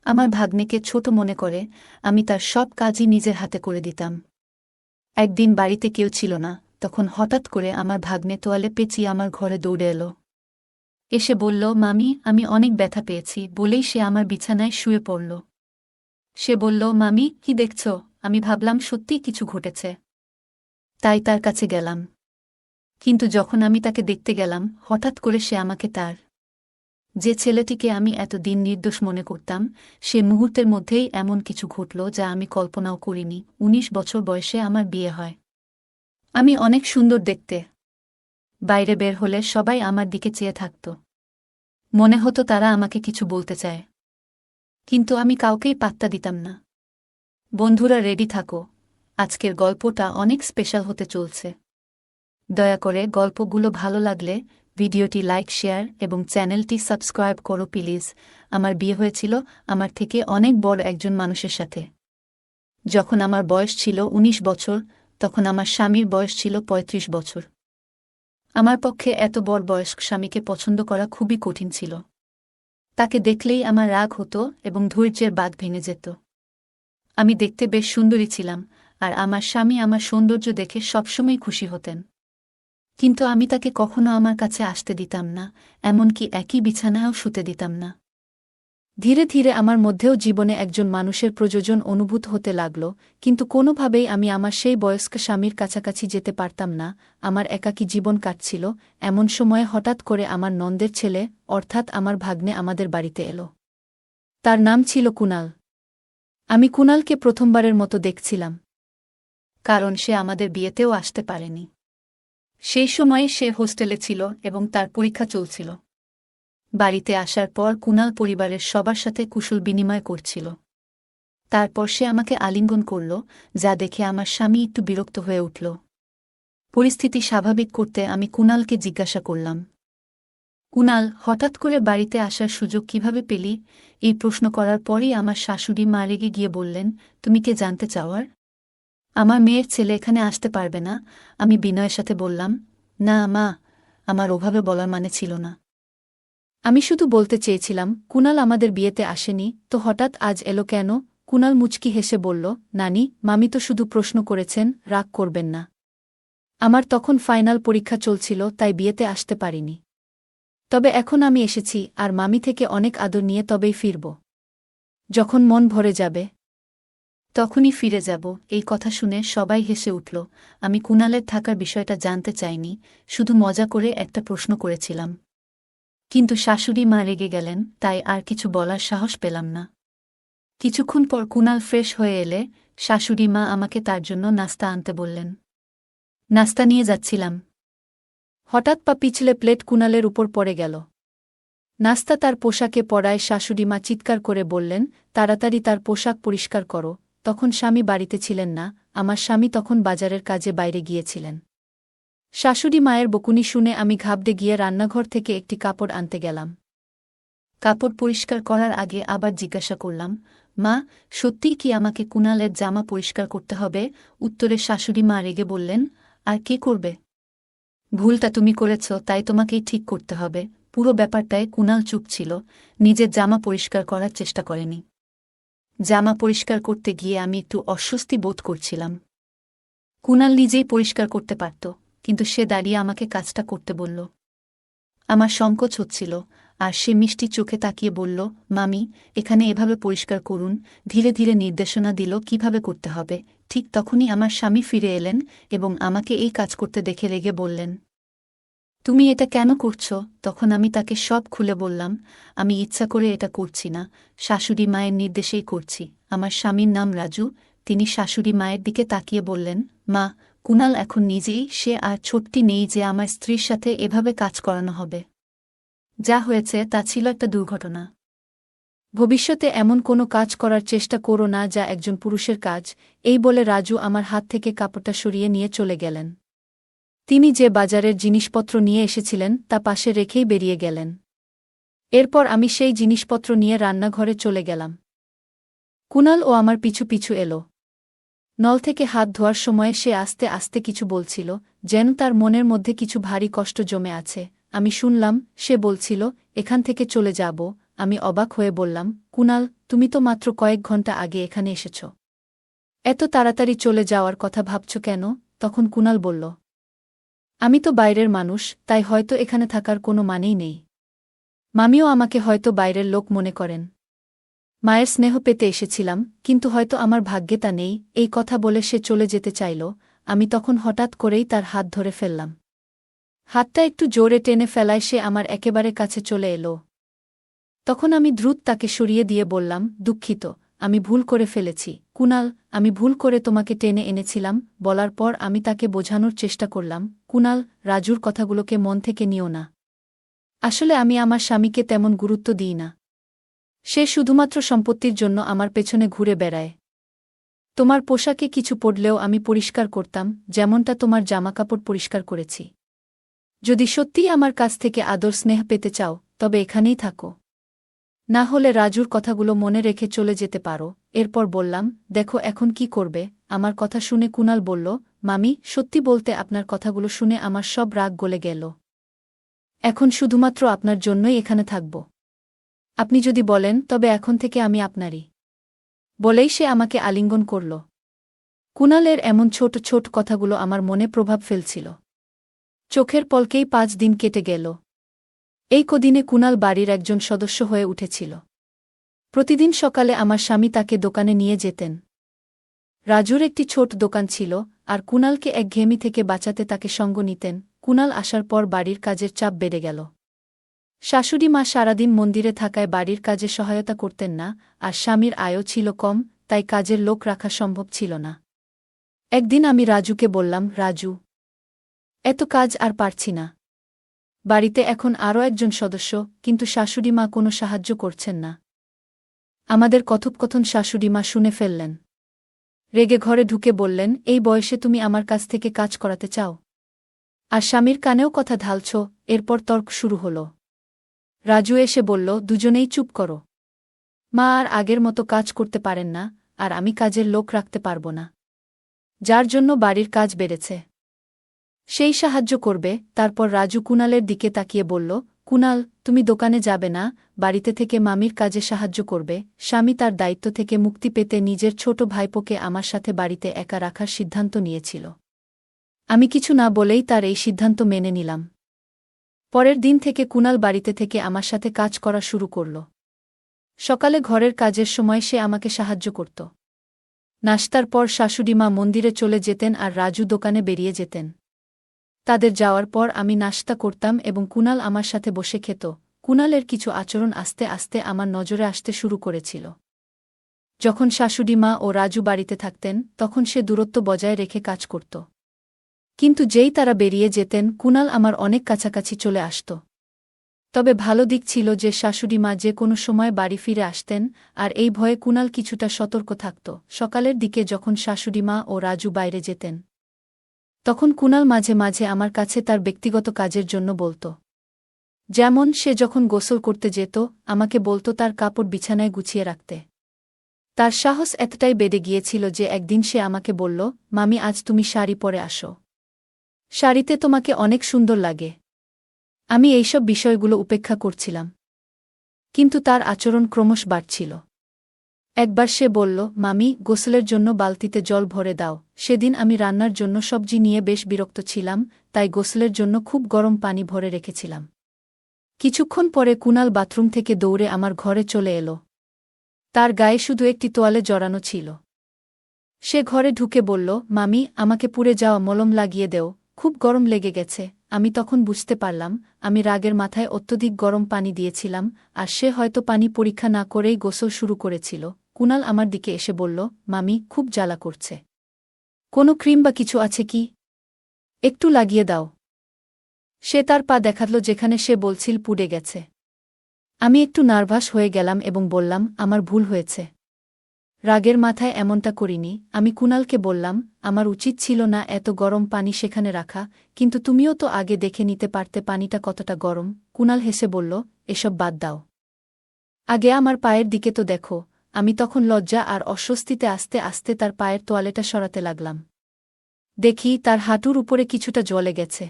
আমার ভাগ্নেকে ছোট মনে করে আমি তার সব কাজই নিজের হাতে করে দিতাম। একদিন বাড়িতে কেউ ছিল না, তখন হঠাৎ করে আমার ভাগ্নে তোয়ালে পেঁচিয়ে আমার ঘরে দৌড়ে এলো। এসে বলল, মামি আমি অনেক ব্যথা পেয়েছি, বলেই সে আমার বিছানায় শুয়ে পড়ল। সে বলল, মামি কি দেখছ? আমি ভাবলাম সত্যিই কিছু ঘটেছে, তাই তার কাছে গেলাম। কিন্তু যখন আমি তাকে দেখতে গেলাম, হঠাৎ করে সে আমাকে তার যে ছেলেটিকে আমি এতদিন নির্দোষ মনে করতাম, সে মুহূর্তের মধ্যেই এমন কিছু ঘটল যা আমি কল্পনাও করিনি। ১৯ বছর বয়সে আমার বিয়ে হয়। আমি অনেক সুন্দর দেখতে। বাইরে বের হলে সবাই আমার দিকে চেয়ে থাকত। মনে হতো তারা আমাকে কিছু বলতে চায়, কিন্তু আমি কাউকেই পাত্তা দিতাম না। বন্ধুরা রেডি থাকো, আজকের গল্পটা অনেক স্পেশাল হতে চলছে। দয়া করে গল্পগুলো ভালো লাগলে ভিডিওটি লাইক, শেয়ার এবং চ্যানেলটি সাবস্ক্রাইব করো প্লিজ। আমার বিয়ে হয়েছিল আমার থেকে অনেক বড় একজন মানুষের সাথে। যখন আমার বয়স ছিল ১৯ বছর, তখন আমার স্বামীর বয়স ছিল ৩৫ বছর। আমার পক্ষে এত বড় বয়স্ক স্বামীকে পছন্দ করা খুবই কঠিন ছিল। তাকে দেখলেই আমার রাগ হতো এবং ধৈর্যের বাঁধ ভেঙে যেত। আমি দেখতে বেশ সুন্দরী ছিলাম, আর আমার স্বামী আমার সৌন্দর্য দেখে সবসময় খুশি হতেন। কিন্তু আমি তাকে কখনো আমার কাছে আসতে দিতাম না, এমনকি একই বিছানায়ও শুতে দিতাম না। ধীরে ধীরে আমার মধ্যেও জীবনে একজন মানুষের প্রয়োজন অনুভূত হতে লাগল, কিন্তু কোনোভাবেই আমি আমার সেই বয়স্ক স্বামীর কাছাকাছি যেতে পারতাম না। আমার একাকী জীবন কাটছিল। এমন সময়ে হঠাৎ করে আমার নন্দের ছেলে, অর্থাৎ আমার ভাগ্নে আমাদের বাড়িতে এলো। তার নাম ছিল কুনাল। আমি কুনালকে প্রথমবারের মতো দেখছিলাম, কারণ সে আমাদের বিয়েতেও আসতে পারেনি। সেই সময়ে সে হোস্টেলে ছিল এবং তার পরীক্ষা চলছিল। বাড়িতে আসার পর কুনাল পরিবারের সবার সাথে কুশল বিনিময় করছিল। তারপর সে আমাকে আলিঙ্গন করল, যা দেখে আমার স্বামী একটু বিরক্ত হয়ে উঠল। পরিস্থিতি স্বাভাবিক করতে আমি কুনালকে জিজ্ঞাসা করলাম, কুনাল, হঠাৎ করে বাড়িতে আসার সুযোগ কিভাবে পেলি? এই প্রশ্ন করার পরই আমার শাশুড়ি মা রেগে গিয়ে বললেন, তুমি কে জানতে চাওয়ার? আমার মেয়ের ছেলে এখানে আসতে পারবে না। আমি বিনয়ের সাথে বললাম, না মা, আমার ওভাবে বলার মানে ছিল না। আমি শুধু বলতে চেয়েছিলাম, কুনাল আমাদের বিয়েতে আসেনি, তো হঠাৎ আজ এলো কেন? কুনাল মুচকি হেসে বলল, নানি, মামি তো শুধু প্রশ্ন করেছেন, রাগ করবেন না। আমার তখন ফাইনাল পরীক্ষা চলছিল, তাই বিয়েতে আসতে পারিনি। তবে এখন আমি এসেছি, আর মামি থেকে অনেক আদর নিয়ে তবেই ফিরব। যখন মন ভরে যাবে তখনই ফিরে যাব। এই কথা শুনে সবাই হেসে উঠল। আমি কুনালের থাকার বিষয়টা জানতে চাইনি, শুধু মজা করে একটা প্রশ্ন করেছিলাম। কিন্তু শাশুড়ি মা রেগে গেলেন, তাই আর কিছু বলার সাহস পেলাম না। কিছুক্ষণ পর কুনাল ফ্রেশ হয়ে এলে শাশুড়ি মা আমাকে তার জন্য নাস্তা আনতে বললেন। নাস্তা নিয়ে যাচ্ছিলাম, হঠাৎ পা পিছলে প্লেট কুনালের উপর পড়ে গেল। নাস্তা তার পোশাকে পড়ায় শাশুড়িমা চিৎকার করে বললেন, তাড়াতাড়ি তার পোশাক পরিষ্কার করো। তখন স্বামী বাড়িতে ছিলেন না, আমার স্বামী তখন বাজারের কাজে বাইরে গিয়েছিলেন। শাশুড়ি মায়ের বকুনি শুনে আমি ঘাবড়ে গিয়ে রান্নাঘর থেকে একটি কাপড় আনতে গেলাম। কাপড় পরিষ্কার করার আগে আবার জিজ্ঞাসা করলাম, মা, সত্যিই কি আমাকে কুনালের জামা পরিষ্কার করতে হবে? উত্তরে শাশুড়ি মা রেগে বললেন, আর কে করবে? ভুলটা তুমি করেছ, তাই তোমাকেই ঠিক করতে হবে। পুরো ব্যাপারটায় কুনাল চুপ ছিল, নিজের জামা পরিষ্কার করার চেষ্টা করেনি। জামা পরিষ্কার করতে গিয়ে আমি একটু অস্বস্তি বোধ করছিলাম। কুনাল নিজেই পরিষ্কার করতে পারত, কিন্তু সে দাঁড়িয়ে আমাকে কাজটা করতে বলল। আমার সংকোচ হচ্ছিল, আর সে মিষ্টি চোখে তাকিয়ে বলল, মামি, এখানে এভাবে পরিষ্কার করুন। ধীরে ধীরে নির্দেশনা দিল কিভাবে করতে হবে। ঠিক তখনই আমার স্বামী ফিরে এলেন এবং আমাকে এই কাজ করতে দেখে রেগে বললেন, তুমি এটা কেন করছ? তখন আমি তাকে সব খুলে বললাম, আমি ইচ্ছা করে এটা করছি না, শাশুড়ি মায়ের নির্দেশেই করছি। আমার স্বামীর নাম রাজু। তিনি শাশুড়ি মায়ের দিকে তাকিয়ে বললেন, মা, কুনাল এখন নিজেই, সে আর ছোটটি নেই যে আমার স্ত্রীর সাথে এভাবে কাজ করানো হবে। যা হয়েছে তা ছিল একটা দুর্ঘটনা। ভবিষ্যতে এমন কোনো কাজ করার চেষ্টা করো না যা একজন পুরুষের কাজ। এই বলে রাজু আমার হাত থেকে কাপড়টা সরিয়ে নিয়ে চলে গেলেন। তিনি যে বাজারের জিনিসপত্র নিয়ে এসেছিলেন তা পাশে রেখেই বেরিয়ে গেলেন। এরপর আমি সেই জিনিসপত্র নিয়ে রান্নাঘরে চলে গেলাম। কুনাল ও আমার পিছু পিছু এলো। নল থেকে হাত ধোয়ার সময়ে সে আস্তে আস্তে কিছু বলছিল, যেন তার মনের মধ্যে কিছু ভারী কষ্ট জমে আছে। আমি শুনলাম, সে বলছিল, এখান থেকে চলে যাব, আমি অবাক হয়ে বললাম, কুনাল, তুমি তো মাত্র কয়েক ঘন্টা আগে এখানে এসেছ। এত তাড়াতাড়ি চলে যাওয়ার কথা ভাবছ কেন? তখন কুনাল বলল, আমি তো বাইরের মানুষ, তাই হয়তো এখানে থাকার কোনো মানেই নেই। মামিও আমাকে হয়তো বাইরের লোক মনে করেন। মায়ের স্নেহ পেতে এসেছিলাম, কিন্তু হয়তো আমার ভাগ্যে তা নেই। এই কথা বলে সে চলে যেতে চাইল। আমি তখন হঠাৎ করেই তার হাত ধরে ফেললাম। হাতটা একটু জোরে টেনে ফেলায় সে আমার একেবারে কাছে চলে এলো। তখন আমি দ্রুত তাকে সরিয়ে দিয়ে বললাম, দুঃখিত, আমি ভুল করে ফেলেছি কুনাল, আমি ভুল করে তোমাকে টেনে এনেছিলাম। বলার পর আমি তাকে বোঝানোর চেষ্টা করলাম, কুনাল, রাজুর কথাগুলোকে মন থেকে নিও না। আসলে আমি আমার স্বামীকে তেমন গুরুত্ব দিই না। সে শুধুমাত্র সম্পত্তির জন্য আমার পেছনে ঘুরে বেড়ায়। তোমার পোশাকে কিছু পড়লেও আমি পরিষ্কার করতাম, যেমনটা তোমার জামাকাপড় পরিষ্কার করেছি। যদি সত্যিই আমার কাছ থেকে আদর স্নেহ পেতে চাও, তবে এখানেই থাকো। না হলে রাজুর কথাগুলো মনে রেখে চলে যেতে পারো। এরপর বললাম, দেখো এখন কি করবে? আমার কথা শুনে কুনাল বলল, মামি, সত্যি বলতে আপনার কথাগুলো শুনে আমার সব রাগ গলে গেল। এখন শুধুমাত্র আপনার জন্যই এখানে থাকব। আপনি যদি বলেন, তবে এখন থেকে আমি আপনারই। বলেই সে আমাকে আলিঙ্গন করল। কুনালের এমন ছোট ছোট কথাগুলো আমার মনে প্রভাব ফেলছিল। চোখের পলকেই 5 দিন কেটে গেল। এই কদিনে কুনাল বাড়ির একজন সদস্য হয়ে উঠেছিল। প্রতিদিন সকালে আমার স্বামী তাকে দোকানে নিয়ে যেতেন। রাজুর একটি ছোট দোকান ছিল, আর কুনালকে একঘেয়েমি থেকে বাঁচাতে তাকে সঙ্গ নিতেন। কুনাল আসার পর বাড়ির কাজের চাপ বেড়ে গেল। শাশুড়ি মা সারাদিন মন্দিরে থাকায় বাড়ির কাজে সহায়তা করতেন না, আর স্বামীর আয়ও ছিল কম, তাই কাজের লোক রাখা সম্ভব ছিল না। একদিন আমি রাজুকে বললাম, রাজু, এত কাজ আর পারছি না। বাড়িতে এখন আরও একজন সদস্য, কিন্তু শাশুড়ি মা কোনো সাহায্য করছেন না। আমাদের কথোপকথন শাশুড়ি মা শুনে ফেললেন। রেগে ঘরে ঢুকে বললেন, এই বয়সে তুমি আমার কাছ থেকে কাজ করাতে চাও? আর স্বামীর কানেও কথা ঢালছ? এরপর তর্ক শুরু হল। রাজু এসে বলল, দুজনেই চুপ করো। মা আর আগের মতো কাজ করতে পারেন না, আর আমি কাজের লোক রাখতে পারব না। যার জন্য বাড়ির কাজ বেড়েছে, সেই সাহায্য করবে। তারপর রাজু কুনালের দিকে তাকিয়ে বলল, কুনাল, তুমি দোকানে যাবে না, বাড়িতে থেকে মামির কাজে সাহায্য করবে। স্বামী তার দায়িত্ব থেকে মুক্তি পেতে নিজের ছোট ভাইপোকে আমার সাথে বাড়িতে একা রাখার সিদ্ধান্ত নিয়েছিল। আমি কিছু না বলেই তার এই সিদ্ধান্ত মেনে নিলাম। পরের দিন থেকে কুনাল বাড়িতে থেকে আমার সাথে কাজ করা শুরু করল। সকালে ঘরের কাজের সময় সে আমাকে সাহায্য করত। নাশতার পর শাশুড়িমা মন্দিরে চলে যেতেন আর রাজু দোকানে বেরিয়ে যেতেন। তাদের যাওয়ার পর আমি নাশতা করতাম এবং কুনাল আমার সাথে বসে খেত। কুনালের কিছু আচরণ আস্তে আস্তে আমার নজরে আসতে শুরু করেছিল। যখন শাশুড়িমা ও রাজু বাড়িতে থাকতেন, তখন সে দূরত্ব বজায় রেখে কাজ করত। কিন্তু যেই তারা বেরিয়ে যেতেন, কুনাল আমার অনেক কাছাকাছি চলে আসত। তবে ভালো দিক ছিল যে শাশুড়িমা যে কোনো সময় বাড়ি ফিরে আসতেন, আর এই ভয়ে কুনাল কিছুটা সতর্ক থাকত। সকালের দিকে যখন শাশুড়িমা ও রাজু বাইরে যেতেন, তখন কুনাল মাঝে মাঝে আমার কাছে তার ব্যক্তিগত কাজের জন্য বলত। যেমন সে যখন গোসল করতে যেত, আমাকে বলত তার কাপড় বিছানায় গুছিয়ে রাখতে। তার সাহস এতটাই বেড়ে গিয়েছিল যে একদিন সে আমাকে বলল, মামি, আজ তুমি শাড়ি পরে আসো। শাড়িতে তোমাকে অনেক সুন্দর লাগে। আমি এইসব বিষয়গুলো উপেক্ষা করছিলাম, কিন্তু তার আচরণ ক্রমশ বাড়ছিল। একবার সে বলল, মামি, গোসলের জন্য বালতিতে জল ভরে দাও। সেদিন আমি রান্নার জন্য সবজি নিয়ে বেশ বিরক্ত ছিলাম, তাই গোসলের জন্য খুব গরম পানি ভরে রেখেছিলাম। কিছুক্ষণ পরে কুনাল বাথরুম থেকে দৌড়ে আমার ঘরে চলে এলো। তার গায়ে শুধু একটি তোয়ালে জড়ানো ছিল। সে ঘরে ঢুকে বলল, মামি, আমাকে পুড়ে যাওয়া মলম লাগিয়ে দেও, খুব গরম লেগে গেছে। আমি তখন বুঝতে পারলাম, আমি রাগের মাথায় অত্যধিক গরম পানি দিয়েছিলাম, আর সে হয়তো পানি পরীক্ষা না করেই গোসল শুরু করেছিল। কুনাল আমার দিকে এসে বলল, মামি, খুব জ্বালা করছে। কোনো ক্রিম বা কিছু আছে কি? একটু লাগিয়ে দাও। সে তার পা দেখাল যেখানে সে বলছিল পুড়ে গেছে। আমি একটু নার্ভাস হয়ে গেলাম এবং বললাম, আমার ভুল হয়েছে। রাগের মাথায় এমনটা করিনি। আমি কুনালকে বললাম, আমার উচিত ছিল না এত গরম পানি সেখানে রাখা, কিন্তু তুমিও তো আগে দেখে নিতে পারতে পানিটা কতটা গরম। কুনাল হেসে বলল, এসব বাদ দাও। আগে আমার পায়ের দিকে তো দেখো। আমি তখন লজ্জা আর অস্বস্তিতে আস্তে আস্তে তার পায়ের তোয়ালেটা সরাতে লাগলাম। দেখি তার হাঁটুর উপরে কিছুটা জ্বলে গেছে।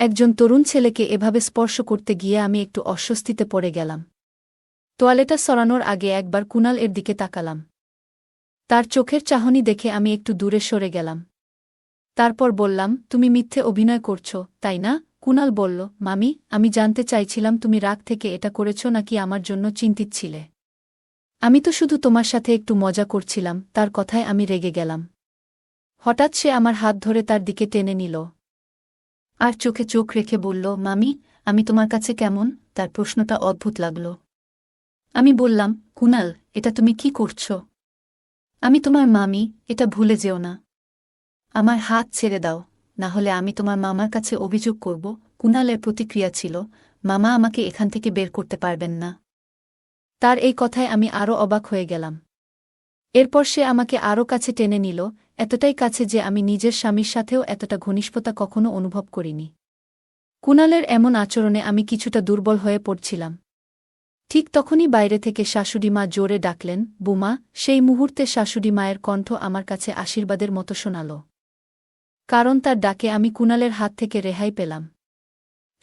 একজন তরুণ ছেলেকে এভাবে স্পর্শ করতে গিয়ে আমি একটু অস্বস্তিতে পড়ে গেলাম। তোয়ালেটা সরানোর আগে একবার কুনাল এর দিকে তাকালাম। তার চোখের চাহনি দেখে আমি একটু দূরে সরে গেলাম। তারপর বললাম, তুমি মিথ্যে অভিনয় করছ, তাই না? কুনাল বলল, মামি, আমি জানতে চাইছিলাম তুমি রাগ থেকে এটা করেছ নাকি আমার জন্য চিন্তিত ছিলে। আমি তো শুধু তোমার সাথে একটু মজা করছিলাম। তার কথায় আমি রেগে গেলাম। হঠাৎ সে আমার হাত ধরে তার দিকে টেনে নিল আর চোখে চোখ রেখে বলল, মামি, আমি তোমার কাছে কেমন? তার প্রশ্নটা অদ্ভুত লাগল। আমি বললাম, কুনাল, এটা তুমি কি করছ? আমি তোমার মামি, এটা ভুলে যেও না। আমার হাত ছেড়ে দাও, না হলে আমি তোমার মামার কাছে অভিযোগ করব। কুনালের প্রতিক্রিয়া ছিল, মামা আমাকে এখান থেকে বের করতে পারবেন না। তার এই কথায় আমি আরও অবাক হয়ে গেলাম। এরপর সে আমাকে আরও কাছে টেনে নিল, এতটাই কাছে যে আমি নিজের স্বামীর সাথেও এতটা ঘনিষ্ঠতা কখনো অনুভব করিনি। কুনালের এমন আচরণে আমি কিছুটা দুর্বল হয়ে পড়ছিলাম। ঠিক তখনই বাইরে থেকে শাশুড়িমা জোরে ডাকলেন, বুমা। সেই মুহূর্তে শাশুড়ি মায়ের কণ্ঠ আমার কাছে আশীর্বাদের মতো শোনাল। কারণ তার ডাকে আমি কুনালের হাত থেকে রেহাই পেলাম।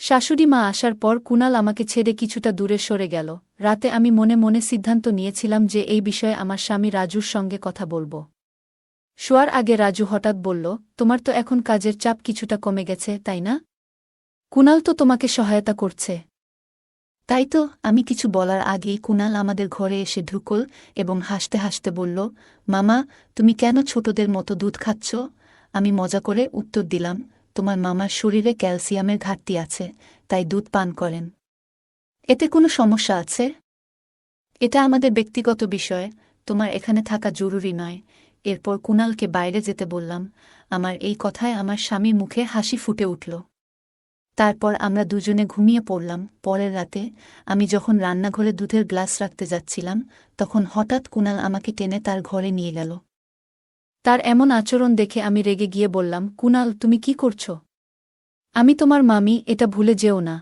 শাশুড়ি মা আসার পর কুনাল আমাকে ছেড়ে কিছুটা দূরে সরে গেল। রাতে আমি মনে মনে সিদ্ধান্ত নিয়েছিলাম যে এই বিষয়ে আমার স্বামী রাজুর সঙ্গে কথা বলব। শোয়ার আগে রাজু হঠাৎ বলল, তোমার তো এখন কাজের চাপ কিছুটা কমে গেছে, তাই না? কুনাল তো তোমাকে সহায়তা করছে। তাই তো। আমি কিছু বলার আগেই কুনাল আমাদের ঘরে এসে ঢুকল এবং হাসতে হাসতে বলল, মামা, তুমি কেন ছোটদের মতো দুধ খাচ্ছ? আমি মজা করে উত্তর দিলাম, তোমার মামার শরীরে ক্যালসিয়ামের ঘাটতি আছে, তাই দুধ পান করেন। এতে কোনো সমস্যা আছে? এটা আমাদের ব্যক্তিগত বিষয়, তোমার এখানে থাকা জরুরি নয়। এরপর কুনালকে বাইরে যেতে বললাম। আমার এই কথায় আমার স্বামীর মুখে হাসি ফুটে উঠল। তারপর আমরা দুজনে ঘুমিয়ে পড়লাম। পরের রাতে আমি যখন রান্নাঘরে দুধের গ্লাস রাখতে যাচ্ছিলাম, তখন হঠাৎ কুনাল আমাকে টেনে তার ঘরে নিয়ে গেল। তার এমন আচরণ দেখে আমি রেগে গিয়ে বললাম, কুনাল, তুমি কি করছ? আমি তোমার মামি, এটা ভুলে যেও না।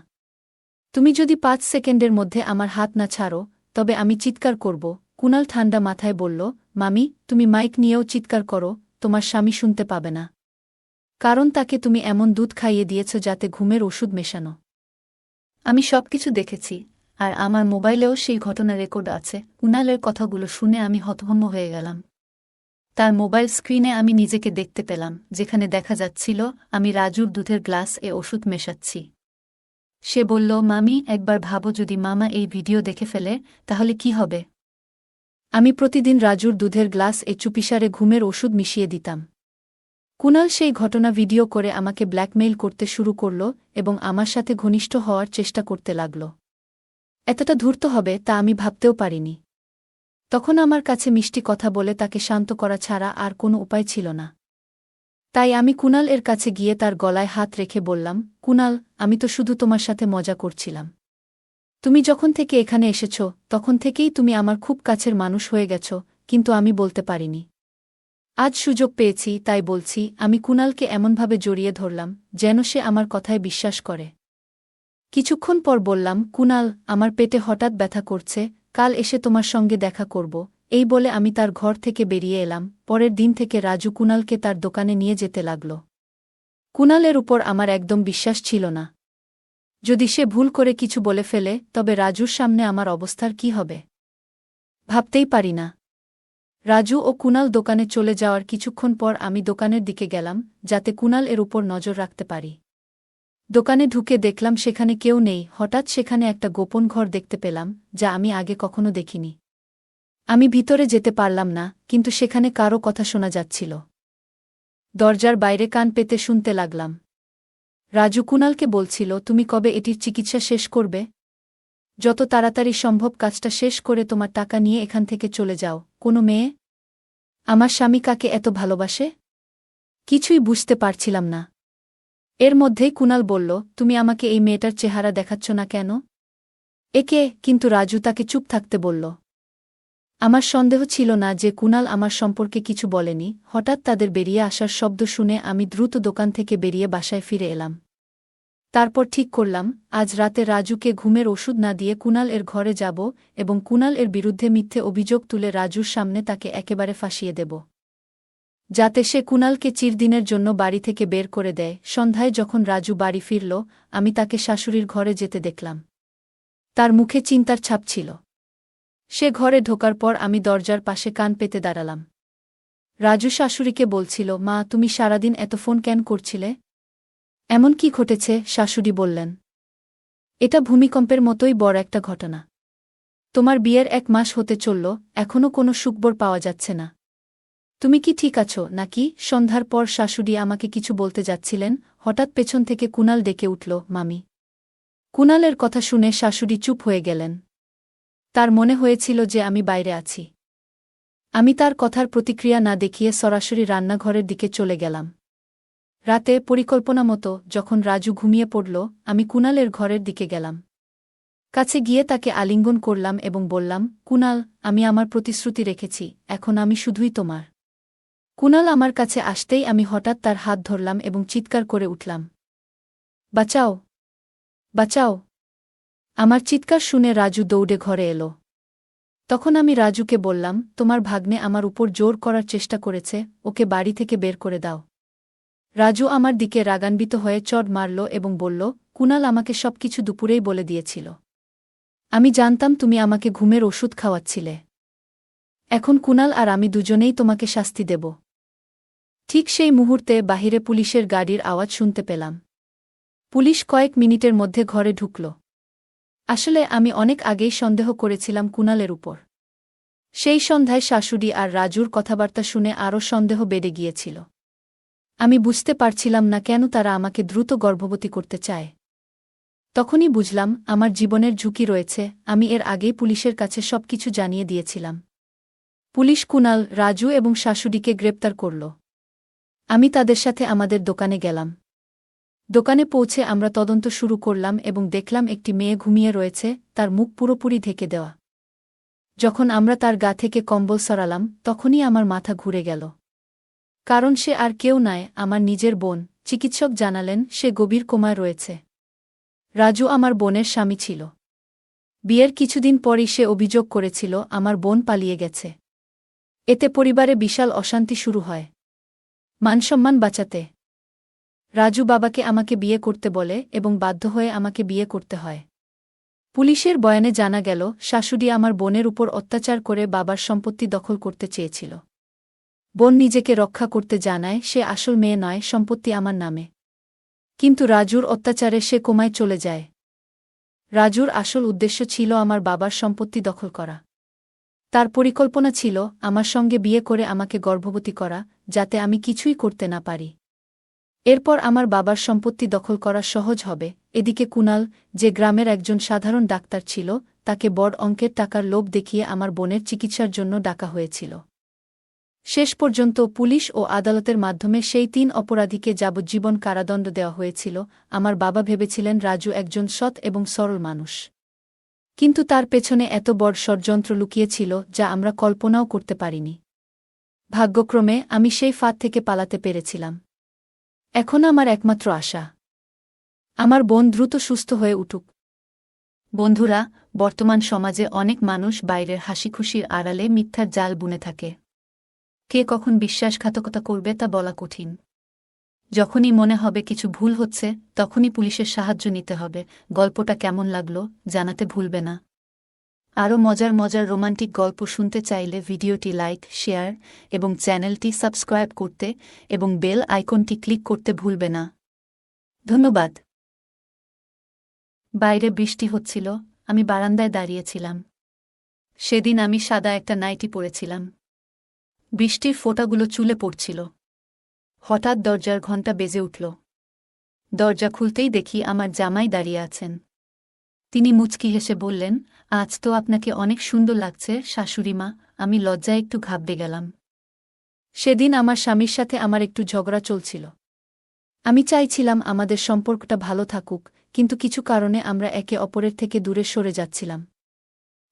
তুমি যদি 5 সেকেন্ডের মধ্যে আমার হাত না ছাড়ো, তবে আমি চিৎকার করব। কুনাল ঠান্ডা মাথায় বলল, মামি, তুমি মাইক নিয়েও চিৎকার করো, তোমার স্বামী শুনতে পাবে না। কারণ তাকে তুমি এমন দুধ খাইয়ে দিয়েছ যাতে ঘুমের ওষুধ মেশানো। আমি সবকিছু দেখেছি, আর আমার মোবাইলেও সেই ঘটনা রেকর্ড আছে। কুনালের কথাগুলো শুনে আমি হতভম্ব হয়ে গেলাম। তার মোবাইল স্ক্রিনে আমি নিজেকে দেখতে পেলাম, যেখানে দেখা যাচ্ছিল আমি রাজুর দুধের গ্লাস ওষুধ মেশাচ্ছি। সে বলল, মামি, একবার ভাবো, যদি মামা এই ভিডিও দেখে ফেলে, তাহলে কি হবে? আমি প্রতিদিন রাজুর দুধের গ্লাস চুপিসারে ঘুমের ওষুধ মিশিয়ে দিতাম। কুনাল সেই ঘটনা ভিডিও করে আমাকে ব্ল্যাকমেইল করতে শুরু করল এবং আমার সাথে ঘনিষ্ঠ হওয়ার চেষ্টা করতে লাগল। এতটা ধূর্ত হবে তা আমি ভাবতেও পারিনি। তখন আমার কাছে মিষ্টি কথা বলে তাকে শান্ত করা ছাড়া আর কোনো উপায় ছিল না। তাই আমি কুনাল এর কাছে গিয়ে তার গলায় হাত রেখে বললাম, কুনাল, আমি তো শুধু তোমার সাথে মজা করছিলাম। তুমি যখন থেকে এখানে এসেছ, তখন থেকেই তুমি আমার খুব কাছের মানুষ হয়ে গেছ, কিন্তু আমি বলতে পারিনি। আজ সুযোগ পেয়েছি, তাই বলছি। আমি কুনালকে এমনভাবে জড়িয়ে ধরলাম যেন সে আমার কথায় বিশ্বাস করে। কিছুক্ষণ পর বললাম, কুনাল, আমার পেটে হঠাৎ ব্যথা করছে, কাল এসে তোমার সঙ্গে দেখা করব। এই বলে আমি তার ঘর থেকে বেরিয়ে এলাম। পরের দিন থেকে রাজু কুনালকে তার দোকানে নিয়ে যেতে লাগল। কুনালের উপর আমার একদম বিশ্বাস ছিল না। যদি সে ভুল করে কিছু বলে ফেলে, তবে রাজুর সামনে আমার অবস্থার কি হবে? ভাবতেই পারি না। রাজু ও কুনাল দোকানে চলে যাওয়ার কিছুক্ষণ পর আমি দোকানের দিকে গেলাম, যাতে কুনাল এর উপর নজর রাখতে পারি। দোকানে ঢুকে দেখলাম সেখানে কেউ নেই। হঠাৎ সেখানে একটা গোপন ঘর দেখতে পেলাম, যা আমি আগে কখনো দেখিনি। আমি ভিতরে যেতে পারলাম না, কিন্তু সেখানে কারও কথা শোনা যাচ্ছিল। দরজার বাইরে কান পেতে শুনতে লাগলাম। রাজু কুনালকে বলছিল, তুমি কবে এটির চিকিৎসা শেষ করবে? যত তাড়াতাড়ি সম্ভব কাজটা শেষ করে তোমার টাকা নিয়ে এখান থেকে চলে যাও। কোনো মেয়ে? আমার স্বামী কাকে এত ভালোবাসে? কিছুই বুঝতে পারছিলাম না। এর মধ্যেই কুনাল বলল, তুমি আমাকে এই মেয়েটার চেহারা দেখাচ্ছ না কেন? একে? কিন্তু রাজু তাকে চুপ থাকতে বলল। আমার সন্দেহ ছিল না যে কুনাল আমার সম্পর্কে কিছু বলেনি। হঠাৎ তাদের বেরিয়ে আসার শব্দ শুনে আমি দ্রুত দোকান থেকে বেরিয়ে বাসায় ফিরে এলাম। তারপর ঠিক করলাম, আজ রাতে রাজুকে ঘুমের ওষুধ না দিয়ে কুনাল এর ঘরে যাব এবং কুনাল এর বিরুদ্ধে মিথ্যে অভিযোগ তুলে রাজুর সামনে তাকে একেবারে ফাঁসিয়ে দেব, যাতে সে কুনালকে চিরদিনের জন্য বাড়ি থেকে বের করে দেয়। সন্ধ্যায় যখন রাজু বাড়ি ফিরল, আমি তাকে শাশুড়ির ঘরে যেতে দেখলাম। তার মুখে চিন্তার ছাপ ছিল। সে ঘরে ঢোকার পর আমি দরজার পাশে কান পেতে দাঁড়ালাম। রাজু শাশুড়িকে বলছিল, মা, তুমি সারাদিন এত ফোন কেন করছিলে? এমন কি ঘটেছে? শাশুড়ি বললেন, এটা ভূমিকম্পের মতোই বড় একটা ঘটনা। তোমার বিয়ের 1 মাস হতে চলল, এখনও কোনো সুখবর পাওয়া যাচ্ছে না। তুমি কি ঠিক আছো নাকি? সন্ধ্যার পর শাশুড়ি আমাকে কিছু বলতে যাচ্ছিলেন, হঠাৎ পেছন থেকে কুণাল ডেকে উঠল, মামি। কুণালের কথা শুনে শাশুড়ি চুপ হয়ে গেলেন। তার মনে হয়েছিল যে আমি বাইরে আছি। আমি তার কথার প্রতিক্রিয়া না দেখিয়ে সরাসরি রান্নাঘরের দিকে চলে গেলাম। রাতে পরিকল্পনা মতো যখন রাজু ঘুমিয়ে পড়ল, আমি কুণালের ঘরের দিকে গেলাম। কাছে গিয়ে তাকে আলিঙ্গন করলাম এবং বললাম, কুণাল, আমি আমার প্রতিশ্রুতি রেখেছি, এখন আমি শুধুই তোমার। কুণাল আমার কাছে আসতেই আমি হঠাৎ তার হাত ধরলাম এবং চিৎকার করে উঠলাম, বাঁচাও, বাঁচাও। আমার চিৎকার শুনে রাজু দৌড়ে ঘরে এলো। তখন আমি রাজুকে বললাম, তোমার ভাগ্নে আমার উপর জোর করার চেষ্টা করেছে, ওকে বাড়ি থেকে বের করে দাও। রাজু আমার দিকে রাগান্বিত হয়ে চড় মারল এবং বলল, কুণাল আমাকে সবকিছু দুপুরেই বলে দিয়েছিল। আমি জানতাম তুমি আমাকে ঘুমের ওষুধ খাওয়াচ্ছিলে। এখন কুণাল আর আমি দুজনেই তোমাকে শাস্তি দেব। ঠিক সেই মুহূর্তে বাহিরে পুলিশের গাড়ির আওয়াজ শুনতে পেলাম। পুলিশ কয়েক মিনিটের মধ্যে ঘরে ঢুকল। আসলে আমি অনেক আগেই সন্দেহ করেছিলাম কুণালের উপর। সেই সন্ধ্যায় শাশুড়ি আর রাজুর কথাবার্তা শুনে আরও সন্দেহ বেড়ে গিয়েছিল। আমি বুঝতে পারছিলাম না কেন তারা আমাকে দ্রুত গর্ভবতী করতে চায়। তখনই বুঝলাম আমার জীবনের ঝুঁকি রয়েছে, আমি এর আগেই পুলিশের কাছে সবকিছু জানিয়ে দিয়েছিলাম। পুলিশ কুণাল, রাজু এবং শাশুড়িকে গ্রেপ্তার করল। আমি তাদের সাথে আমাদের দোকানে গেলাম। দোকানে পৌঁছে আমরা তদন্ত শুরু করলাম এবং দেখলাম একটি মেয়ে ঘুমিয়ে রয়েছে, তার মুখ পুরোপুরি ঢেকে দেওয়া। যখন আমরা তার গা থেকে কম্বল সরালাম তখনই আমার মাথা ঘুরে গেল। কারণ সে আর কেউ নয়, আমার নিজের বোন। চিকিৎসক জানালেন সে গভীর কোমায় রয়েছে। রাজু আমার বোনের স্বামী ছিল। বিয়ের কিছুদিন পরই সে অভিযোগ করেছিল আমার বোন পালিয়ে গেছে। এতে পরিবারে বিশাল অশান্তি শুরু হয়। মানসম্মান বাঁচাতে রাজু বাবাকে আমাকে বিয়ে করতে বলে এবং বাধ্য হয়ে আমাকে বিয়ে করতে হয়। পুলিশের বয়ানে জানা গেল শাশুড়ি আমার বোনের উপর অত্যাচার করে বাবার সম্পত্তি দখল করতে চেয়েছিল। বোন নিজেকে রক্ষা করতে জানায় সে আসল মেয়ে নয়, সম্পত্তি আমার নামে। কিন্তু রাজুর অত্যাচারে সে কোমায় চলে যায়। রাজুর আসল উদ্দেশ্য ছিল আমার বাবার সম্পত্তি দখল করা। তার পরিকল্পনা ছিল আমার সঙ্গে বিয়ে করে আমাকে গর্ভবতী করা, যাতে আমি কিছুই করতে না পারি। এরপর আমার বাবার সম্পত্তি দখল করা সহজ হবে। এদিকে কুণাল, যে গ্রামের একজন সাধারণ ডাক্তার ছিল, তাকে বড় অঙ্কের টাকার লোভ দেখিয়ে আমার বোনের চিকিৎসার জন্য ডাকা হয়েছিল। শেষ পর্যন্ত পুলিশ ও আদালতের মাধ্যমে সেই 3 অপরাধীকে যাবজ্জীবন কারাদণ্ড দেওয়া হয়েছিল। আমার বাবা ভেবেছিলেন রাজু একজন সৎ এবং সরল মানুষ। কিন্তু তার পেছনে এত বড় ষড়যন্ত্র লুকিয়েছিল যা আমরা কল্পনাও করতে পারিনি। ভাগ্যক্রমে আমি সেই ফাঁদ থেকে পালাতে পেরেছিলাম। এখন আমার একমাত্র আশা, আমার বোন দ্রুত সুস্থ হয়ে উঠুক। বন্ধুরা, বর্তমান সমাজে অনেক মানুষ বাইরের হাসিখুশির আড়ালে মিথ্যার জাল বুনে থাকে। কে কখন বিশ্বাসঘাতকতা করবে তা বলা কঠিন। যখনই মনে হবে কিছু ভুল হচ্ছে, তখনই পুলিশের সাহায্য নিতে হবে। গল্পটা কেমন লাগলো জানাতে ভুলবে না। আরও মজার মজার রোমান্টিক গল্প শুনতে চাইলে ভিডিওটি লাইক, শেয়ার এবং চ্যানেলটি সাবস্ক্রাইব করতে এবং বেল আইকনটি ক্লিক করতে ভুলবে না। ধন্যবাদ। বাইরে বৃষ্টি হচ্ছিল, আমি বারান্দায় দাঁড়িয়েছিলাম। সেদিন আমি সাদা একটা নাইটি পরেছিলাম। বৃষ্টির ফোঁটাগুলো চুলে পড়ছিল। হঠাৎ দরজার ঘণ্টা বেজে উঠল। দরজা খুলতেই দেখি আমার জামাই দাঁড়িয়ে আছেন। তিনি মুচকি হেসে বললেন, আজ তো আপনাকে অনেক সুন্দর লাগছে শাশুড়িমা। আমি লজ্জায় একটু ঘাবড়ে গেলাম। সেদিন আমার স্বামীর সাথে আমার একটু ঝগড়া চলছিল। আমি চাইছিলাম আমাদের সম্পর্কটা ভালো থাকুক, কিন্তু কিছু কারণে আমরা একে অপরের থেকে দূরে সরে যাচ্ছিলাম।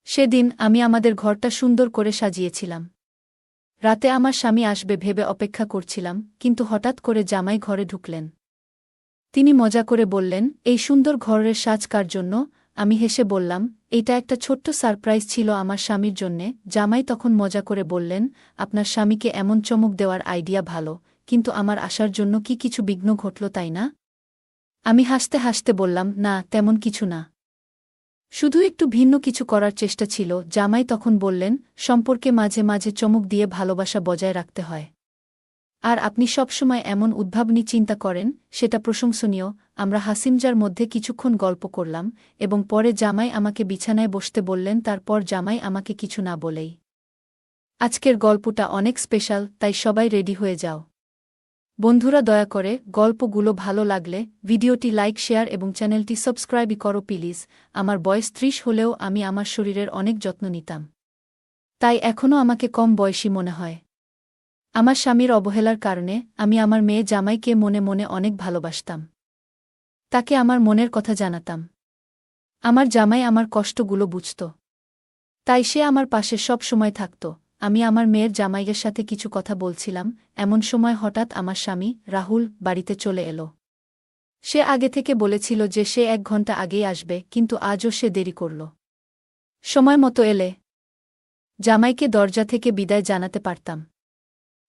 সেদিন আমি আমাদের ঘরটা সুন্দর করে সাজিয়েছিলাম। রাতে আমার স্বামী আসবে ভেবে অপেক্ষা করছিলাম, কিন্তু হঠাৎ করে জামাই ঘরে ঢুকলেন। তিনি মজা করে বললেন, এই সুন্দর ঘরের সাজ কার জন্য? আমি হেসে বললাম, এটা একটা ছোট্ট সারপ্রাইজ ছিল আমার স্বামীর জন্যে। জামাই তখন মজা করে বললেন, আপনার স্বামীকে এমন চমক দেওয়ার আইডিয়া ভালো, কিন্তু আমার আসার জন্য কি কিছু বিঘ্ন ঘটল তাই না? আমি হাসতে হাসতে বললাম, না, তেমন কিছু না। শুধু একটু ভিন্ন কিছু করার চেষ্টা ছিল। জামাই তখন বললেন, সম্পর্কে মাঝে মাঝে চমক দিয়ে ভালোবাসা বজায় রাখতে হয়। আর আপনি সবসময় এমন উদ্ভাবনী চিন্তা করেন, সেটা প্রশংসনীয়। আমরা হাসিমজার মধ্যে কিছুক্ষণ গল্প করলাম এবং পরে জামাই আমাকে বিছানায় বসতে বললেন। তারপর জামাই আমাকে কিছু না বলেই, আজকের গল্পটা অনেক স্পেশাল, তাই সবাই রেডি হয়ে যাও। বন্ধুরা, দয়া করে গল্পগুলো ভালো লাগলে ভিডিওটি লাইক, শেয়ার এবং চ্যানেলটি সাবস্ক্রাইব করো প্লিজ। আমার বয়স ৩০ হলেও আমি আমার শরীরের অনেক যত্ন নিতাম, তাই এখনও আমাকে কম বয়সী মনে হয়। আমার স্বামীর অবহেলার কারণে আমি আমার মেয়ে জামাইকে মনে মনে অনেক ভালোবাসতাম। তাকে আমার মনের কথা জানাতাম। আমার জামাই আমার কষ্টগুলো বুঝত, তাই সে আমার পাশে সব সময় থাকত। আমি আমার মেয়ের জামাইয়ের সাথে কিছু কথা বলছিলাম, এমন সময় হঠাৎ আমার স্বামী রাহুল বাড়িতে চলে এলো। সে আগে থেকে বলেছিল যে সে ১ ঘন্টা আগেই আসবে, কিন্তু আজও সে দেরি করল। সময় মতো এলে জামাইকে দরজা থেকে বিদায় জানাতে পারতাম।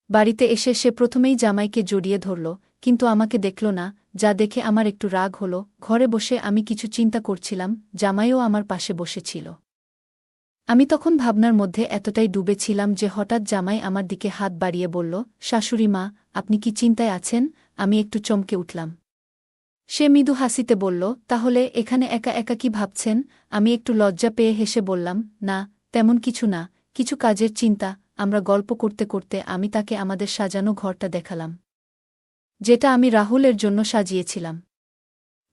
বাড়িতে এসে সে প্রথমেই জামাইকে জড়িয়ে ধরল, কিন্তু আমাকে দেখল না, যা দেখে আমার একটু রাগ হল। ঘরে বসে আমি কিছু চিন্তা করছিলাম, জামাইও আমার পাশে বসেছিল। আমি তখন ভাবনার মধ্যে এতটাই ডুবেছিলাম যে হঠাৎ জামাই আমার দিকে হাত বাড়িয়ে বলল, শাশুড়ি মা, আপনি কি চিন্তায় আছেন? আমি একটু চমকে উঠলাম। সে মৃদু হাসিতে বলল, তাহলে এখানে একা একা কি ভাবছেন? আমি একটু লজ্জা পেয়ে হেসে বললাম, না, তেমন কিছু না, কিছু কাজের চিন্তা। আমরা গল্প করতে করতে আমি তাকে আমাদের সাজানো ঘরটা দেখালাম, যেটা আমি রাহুলের জন্য সাজিয়েছিলাম।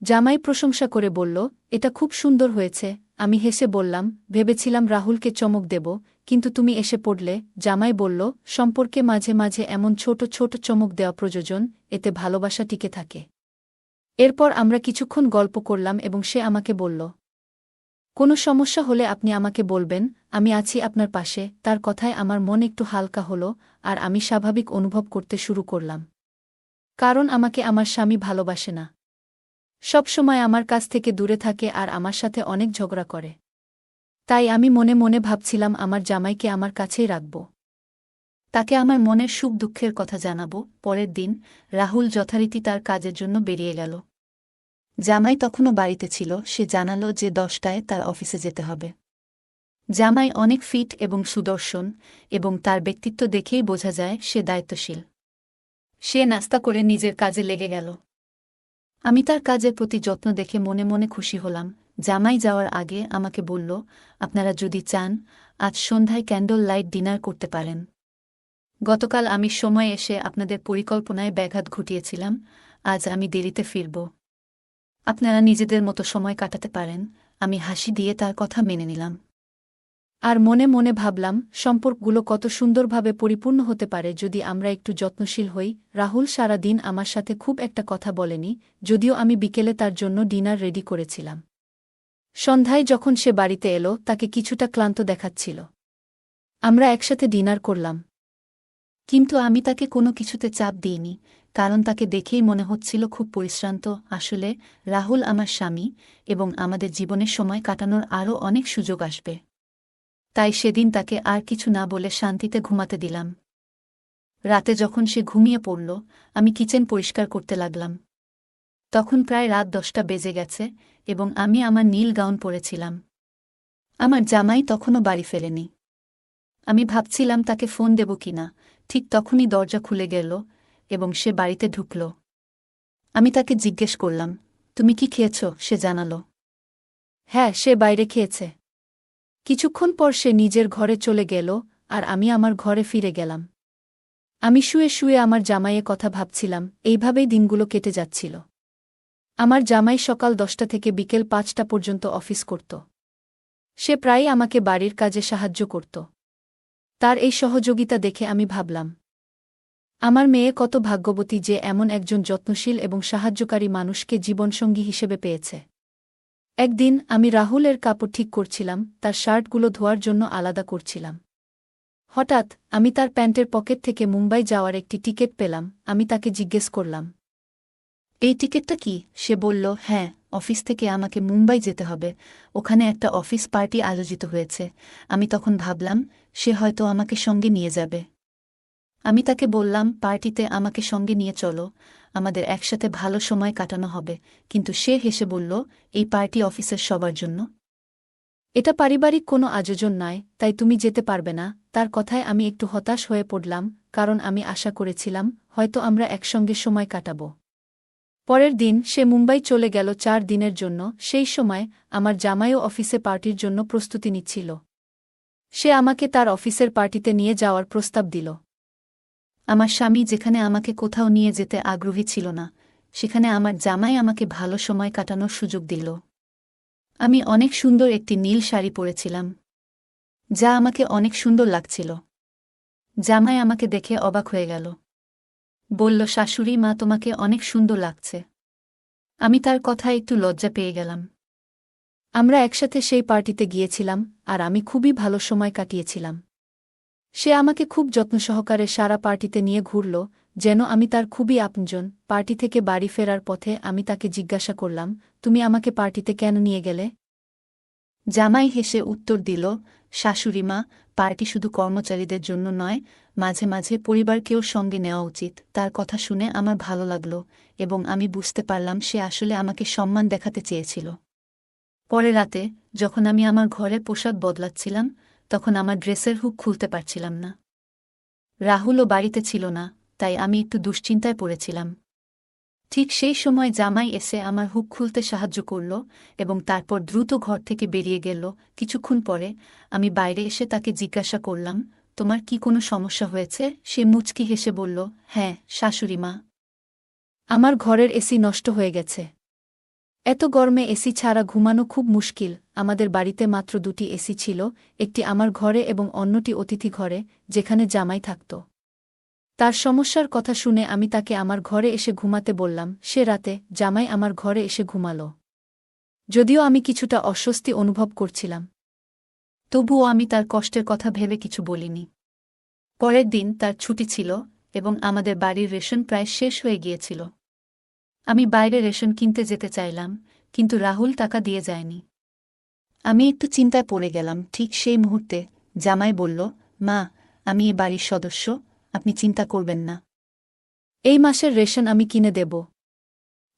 জামাই প্রশংসা করে বলল, এটা খুব সুন্দর হয়েছে। আমি হেসে বললাম, ভেবেছিলাম রাহুলকে চমক দেব, কিন্তু তুমি এসে পড়লে। জামাই বলল, সম্পর্কে মাঝে মাঝে এমন ছোট ছোট চমক দেওয়া প্রয়োজন, এতে ভালোবাসা টিকে থাকে। এরপর আমরা কিছুক্ষণ গল্প করলাম এবং সে আমাকে বলল, কোনো সমস্যা হলে আপনি আমাকে বলবেন, আমি আছি আপনার পাশে। তার কথায় আমার মন একটু হালকা হলো আর আমি স্বাভাবিক অনুভব করতে শুরু করলাম। কারণ আমাকে আমার স্বামী ভালোবাসে না, সব সময় আমার কাছ থেকে দূরে থাকে আর আমার সাথে অনেক ঝগড়া করে। তাই আমি মনে মনে ভাবছিলাম আমার জামাইকে আমার কাছেই রাখব, তাকে আমার মনের সুখ দুঃখের কথা জানাব। পরের দিন রাহুল যথারীতি তার কাজের জন্য বেরিয়ে গেল। জামাই তখনও বাড়িতে ছিল। সে জানালো যে ১০টায় তার অফিসে যেতে হবে। জামাই অনেক ফিট এবং সুদর্শন, এবং তার ব্যক্তিত্ব দেখেই বোঝা যায় সে দায়িত্বশীল। সে নাস্তা করে নিজের কাজে লেগে গেল। আমি তার কাজের প্রতি যত্ন দেখে মনে মনে খুশি হলাম। জামাই যাওয়ার আগে আমাকে বলল, আপনারা যদি চান আজ সন্ধ্যায় ক্যান্ডল লাইট ডিনার করতে পারেন। গতকাল আমি সময় এসে আপনাদের পরিকল্পনায় ব্যাঘাত ঘটিয়েছিলাম। আজ আমি দেরিতে ফিরব। আপনারা নিজেদের মতো সময় কাটাতে পারেন। আমি হাসি দিয়ে তার কথা মেনে নিলাম। আর মনে মনে ভাবলাম, সম্পর্কগুলো কত সুন্দরভাবে পরিপূর্ণ হতে পারে যদি আমরা একটু যত্নশীল হই। রাহুল সারা দিন আমার সাথে খুব একটা কথা বলেনি, যদিও আমি বিকেলে তার জন্য ডিনার রেডি করেছিলাম। সন্ধ্যায় যখন সে বাড়িতে এলো, তাকে কিছুটা ক্লান্ত দেখাচ্ছিল। আমরা একসাথে ডিনার করলাম, কিন্তু আমি তাকে কোনো কিছুতে চাপ দিইনি, কারণ তাকে দেখেই মনে হচ্ছিল খুব পরিশ্রান্ত। আসলে রাহুল আমার স্বামী, এবং আমাদের জীবনের সময় কাটানোর আরও অনেক সুযোগ আসবে। তাই সেদিন তাকে আর কিছু না বলে শান্তিতে ঘুমাতে দিলাম। রাতে যখন সে ঘুমিয়ে পড়ল, আমি কিচেন পরিষ্কার করতে লাগলাম। তখন প্রায় রাত ১০টা বেজে গেছে এবং আমি আমার নীল গাউন পরেছিলাম। আমার জামাই তখনও বাড়ি ফেরেনি। আমি ভাবছিলাম তাকে ফোন দেব কিনা, ঠিক তখনই দরজা খুলে গেল এবং সে বাড়িতে ঢুকল। আমি তাকে জিজ্ঞেস করলাম, তুমি কি খেয়েছ? সে জানালো, হ্যাঁ, সে বাইরে খেয়েছে। কিছুক্ষণ পর সে নিজের ঘরে চলে গেল আর আমি আমার ঘরে ফিরে গেলাম। আমি শুয়ে শুয়ে আমার জামাইয়ের কথা ভাবছিলাম। এইভাবেই দিনগুলো কেটে যাচ্ছিল। আমার জামাই সকাল ১০টা থেকে বিকেল ৫টা পর্যন্ত অফিস করত। সে প্রায়ই আমাকে বাড়ির কাজে সাহায্য করত। তার এই সহযোগিতা দেখে আমি ভাবলাম, আমার মেয়ে কত ভাগ্যবতী যে এমন একজন যত্নশীল এবং সাহায্যকারী মানুষকে জীবনসঙ্গী হিসেবে পেয়েছে। একদিন আমি রাহুলের কাপড় ঠিক করছিলাম, তার শার্টগুলো ধোয়ার জন্য আলাদা করছিলাম। হঠাৎ আমি তার প্যান্টের পকেট থেকে মুম্বাই যাওয়ার একটি টিকিট পেলাম। আমি তাকে জিজ্ঞেস করলাম, এই টিকিটটা কি? সে বলল, হ্যাঁ, অফিস থেকে আমাকে মুম্বাই যেতে হবে, ওখানে একটা অফিস পার্টি আয়োজিত হয়েছে। আমি তখন ভাবলাম, সে হয়তো আমাকে সঙ্গে নিয়ে যাবে। আমি তাকে বললাম, পার্টিতে আমাকে সঙ্গে নিয়ে চলো, আমাদের একসাথে ভালো সময় কাটানো হবে। কিন্তু সে হেসে বলল, এই পার্টি অফিসের সবার জন্য। এটা পারিবারিক কোনো আয়োজন নয়, তাই তুমি যেতে পারবে না। তার কথায় আমি একটু হতাশ হয়ে পড়লাম, কারণ আমি আশা করেছিলাম হয়তো আমরা একসঙ্গে সময় কাটাব। পরের দিন সে মুম্বাই চলে গেল 4 দিনের জন্য। সেই সময় আমার জামাইও অফিসে পার্টির জন্য প্রস্তুতি নিচ্ছিল। সে আমাকে তার অফিসের পার্টিতে নিয়ে যাওয়ার প্রস্তাব দিল। আমার স্বামী যেখানে আমাকে কোথাও নিয়ে যেতে আগ্রহী ছিল না, সেখানে আমার জামাই আমাকে ভালো সময় কাটানোর সুযোগ দিল। আমি অনেক সুন্দর একটি নীল শাড়ি পরেছিলাম, যা আমাকে অনেক সুন্দর লাগছিল। জামাই আমাকে দেখে অবাক হয়ে গেল। বলল, শাশুড়ি মা, তোমাকে অনেক সুন্দর লাগছে। আমি তার কথায় একটু লজ্জা পেয়ে গেলাম। আমরা একসাথে সেই পার্টিতে গিয়েছিলাম, আর আমি খুবই ভালো সময় কাটিয়েছিলাম। সে আমাকে খুব যত্ন সহকারে সারা পার্টিতে নিয়ে ঘুরল, যেন আমি তার খুবই আপনজন। পার্টি থেকে বাড়ি ফেরার পথে আমি তাকে জিজ্ঞাসা করলাম, তুমি আমাকে পার্টিতে কেন নিয়ে গেলে? জামাই হেসে উত্তর দিল, শাশুড়িমা, পার্টি শুধু কর্মচারীদের জন্য নয়, মাঝে মাঝে পরিবারকেও সঙ্গে নেওয়া উচিত। তার কথা শুনে আমার ভালো লাগল, এবং আমি বুঝতে পারলাম সে আসলে আমাকে সম্মান দেখাতে চেয়েছিল। পরে রাতে, যখন আমি আমার ঘরে পোশাক বদলাচ্ছিলাম, তখন আমার ড্রেসের হুক খুলতে পারছিলাম না। রাহুলও বাড়িতে ছিল না, তাই আমি একটু দুশ্চিন্তায় পড়েছিলাম। ঠিক সেই সময় জামাই এসে আমার হুক খুলতে সাহায্য করল, এবং তারপর দ্রুত ঘর থেকে বেরিয়ে গেল। কিছুক্ষণ পরে আমি বাইরে এসে তাকে জিজ্ঞাসা করলাম, তোমার কি কোনো সমস্যা হয়েছে? সে মুচকি হেসে বলল, হ্যাঁ শাশুড়িমা, আমার ঘরের এসি নষ্ট হয়ে গেছে। এত গরমে এসি ছাড়া ঘুমানো খুব মুশকিল। আমাদের বাড়িতে মাত্র 2টি এসি ছিল, একটি আমার ঘরে এবং অন্যটি অতিথি ঘরে, যেখানে জামাই থাকত। তার সমস্যার কথা শুনে আমি তাকে আমার ঘরে এসে ঘুমাতে বললাম। সে রাতে জামাই আমার ঘরে এসে ঘুমাল। যদিও আমি কিছুটা অস্বস্তি অনুভব করছিলাম, তবুও আমি তার কষ্টের কথা ভেবে কিছু বলিনি। পরের দিন তার ছুটি ছিল, এবং আমাদের বাড়ির রেশন প্রায় শেষ হয়ে গিয়েছিল। আমি বাইরে রেশন কিনতে যেতে চাইলাম, কিন্তু রাহুল টাকা দিয়ে যায়নি। আমি একটু চিন্তায় পড়ে গেলাম। ঠিক সেই মুহূর্তে জামাই বলল, মা, আমি এ বাড়ির সদস্য, আপনি চিন্তা করবেন না। এই মাসের রেশন আমি কিনে দেব।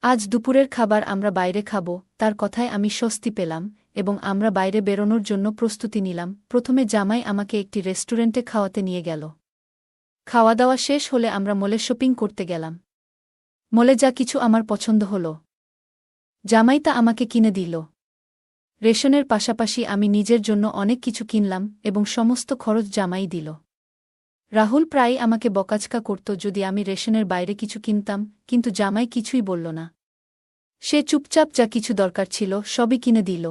আজ দুপুরের খাবার আমরা বাইরে খাব। তার কথায় আমি স্বস্তি পেলাম, এবং আমরা বাইরে বেরোনোর জন্য প্রস্তুতি নিলাম। প্রথমে জামাই আমাকে একটি রেস্টুরেন্টে খাওয়াতে নিয়ে গেল। খাওয়া দাওয়া শেষ হলে আমরা মলে শপিং করতে গেলাম। মলে যা কিছু আমার পছন্দ হল, জামাই তা আমাকে কিনে দিল। রেশনের পাশাপাশি আমি নিজের জন্য অনেক কিছু কিনলাম, এবং সমস্ত খরচ জামাই দিল। রাহুল প্রায়ই আমাকে বকাঝকা করত যদি আমি রেশনের বাইরে কিছু কিনতাম, কিন্তু জামাই কিছুই বলল না। সে চুপচাপ যা কিছু দরকার ছিল সবই কিনে দিল।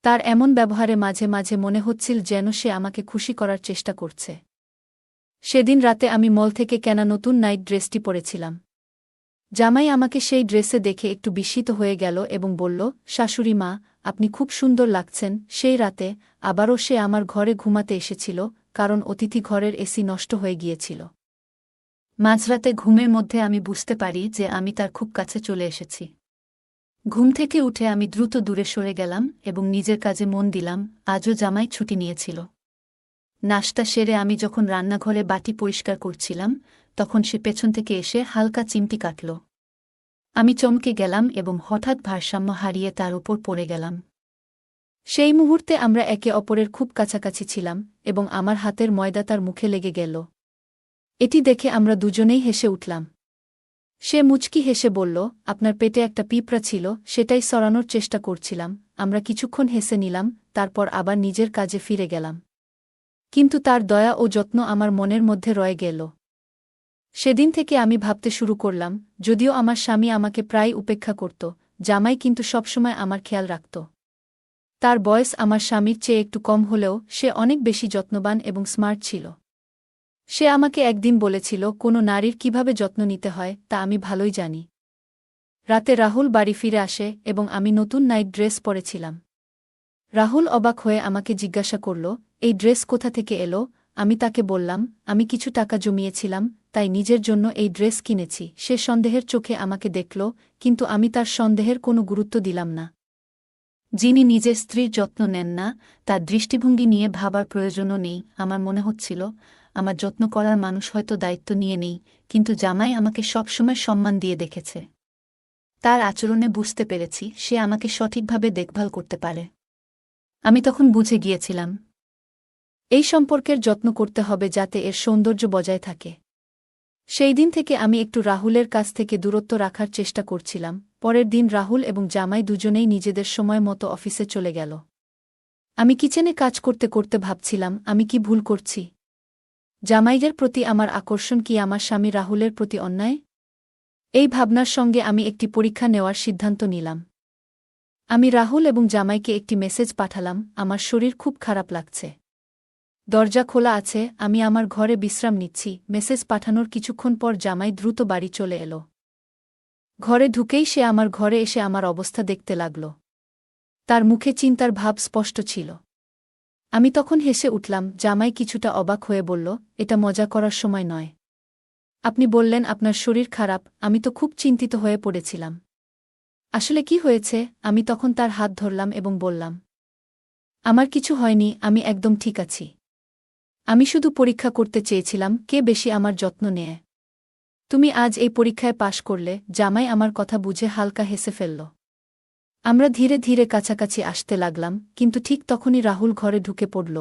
তার এমন ব্যবহারে মাঝে মাঝে মনে হচ্ছিল যেন সে আমাকে খুশি করার চেষ্টা করছে। সেদিন রাতে আমি মল থেকে কেনা নতুন নাইট ড্রেসটি পরেছিলাম। জামাই আমাকে সেই ড্রেসে দেখে একটু বিস্মিত হয়ে গেল এবং বলল, শাশুড়ি মা, আপনি খুব সুন্দর লাগছেন। সেই রাতে আবারও সে আমার ঘরে ঘুমাতে এসেছিল, কারণ অতিথি ঘরের এসি নষ্ট হয়ে গিয়েছিল। মাঝরাতে ঘুমের মধ্যে আমি বুঝতে পারি যে আমি তার খুব কাছে চলে এসেছি। ঘুম থেকে উঠে আমি দ্রুত দূরে সরে গেলাম এবং নিজের কাজে মন দিলাম। আজও জামাই ছুটি নিয়েছিল। নাশতা সেরে আমি যখন রান্নাঘরে বাটি পরিষ্কার করছিলাম, তখন সে পেছন থেকে এসে হালকা চিমটি কাটল। আমি চমকে গেলাম এবং হঠাৎ ভারসাম্য হারিয়ে তার উপর পড়ে গেলাম। সেই মুহূর্তে আমরা একে অপরের খুব কাছাকাছি ছিলাম, এবং আমার হাতের ময়দা তার মুখে লেগে গেল। এটি দেখে আমরা দুজনেই হেসে উঠলাম। সে মুচকি হেসে বলল, আপনার পেটে একটা পিঁপড়া ছিল, সেটাই সরানোর চেষ্টা করছিলাম। আমরা কিছুক্ষণ হেসে নিলাম, তারপর আবার নিজের কাজে ফিরে গেলাম। কিন্তু তার দয়া ও যত্ন আমার মনের মধ্যে রয়ে গেল। সেদিন থেকে আমি ভাবতে শুরু করলাম, যদিও আমার স্বামী আমাকে প্রায় উপেক্ষা করত, জামাই কিন্তু সবসময় আমার খেয়াল রাখত। তার বয়স আমার স্বামীর চেয়ে একটু কম হলেও সে অনেক বেশি যত্নবান এবং স্মার্ট ছিল। সে আমাকে একদিন বলেছিল, কোনো নারীর কিভাবে যত্ন নিতে হয় তা আমি ভালোই জানি। রাতে রাহুল বাড়ি ফিরে আসে এবং আমি নতুন নাইট ড্রেস পরেছিলাম। রাহুল অবাক হয়ে আমাকে জিজ্ঞাসা করল, এই ড্রেস কোথা থেকে এলো? আমি তাকে বললাম, আমি কিছু টাকা জমিয়েছিলাম, তাই নিজের জন্য এই ড্রেস কিনেছি। সে সন্দেহের চোখে আমাকে দেখল, কিন্তু আমি তার সন্দেহের কোনো গুরুত্ব দিলাম না। যিনি নিজের স্ত্রীর যত্ন নেন না, তার দৃষ্টিভঙ্গি নিয়ে ভাবার প্রয়োজনও নেই। আমার মনে হচ্ছিল, আমার যত্ন করার মানুষ হয়তো দায়িত্ব নিয়ে নেই, কিন্তু জামাই আমাকে সবসময় সম্মান দিয়ে দেখেছে। তার আচরণে বুঝতে পেরেছি সে আমাকে সঠিকভাবে দেখভাল করতে পারে। আমি তখন বুঝে গিয়েছিলাম এই সম্পর্কের যত্ন করতে হবে যাতে এর সৌন্দর্য বজায় থাকে। সেই দিন থেকে আমি একটু রাহুলের কাছ থেকে দূরত্ব রাখার চেষ্টা করছিলাম। পরের দিন রাহুল এবং জামাই দুজনেই নিজেদের সময় মতো অফিসে চলে গেল। আমি কিচেনে কাজ করতে করতে ভাবছিলাম, আমি কি ভুল করছি? জামাইদের প্রতি আমার আকর্ষণ কি আমার স্বামী রাহুলের প্রতি অন্যায়? এই ভাবনার সঙ্গে আমি একটি পরীক্ষা নেওয়ার সিদ্ধান্ত নিলাম। আমি রাহুল এবং জামাইকে একটি মেসেজ পাঠালাম, আমার শরীর খুব খারাপ লাগছে। দরজা খোলা আছে, আমি আমার ঘরে বিশ্রাম নিচ্ছি। মেসেজ পাঠানোর কিছুক্ষণ পর জামাই দ্রুত বাড়ি চলে এলো। ঘরে ঢুকেই সে আমার ঘরে এসে আমার অবস্থা দেখতে লাগল। তার মুখে চিন্তার ভাব স্পষ্ট ছিল। আমি তখন হেসে উঠলাম। জামাই কিছুটা অবাক হয়ে বলল, এটা মজা করার সময় নয়। আপনি বললেন আপনার শরীর খারাপ, আমি তো খুব চিন্তিত হয়ে পড়েছিলাম। আসলে কি হয়েছে? আমি তখন তার হাত ধরলাম এবং বললাম, আমার কিছু হয়নি, আমি একদম ঠিক আছি। আমি শুধু পরীক্ষা করতে চেয়েছিলাম কে বেশি আমার যত্ন নেয়। তুমি আজ এই পরীক্ষায় পাশ করলে। জামাই আমার কথা বুঝে হালকা হেসে ফেলল। আমরা ধীরে ধীরে কাছাকাছি আসতে লাগলাম, কিন্তু ঠিক তখনই রাহুল ঘরে ঢুকে পড়ল।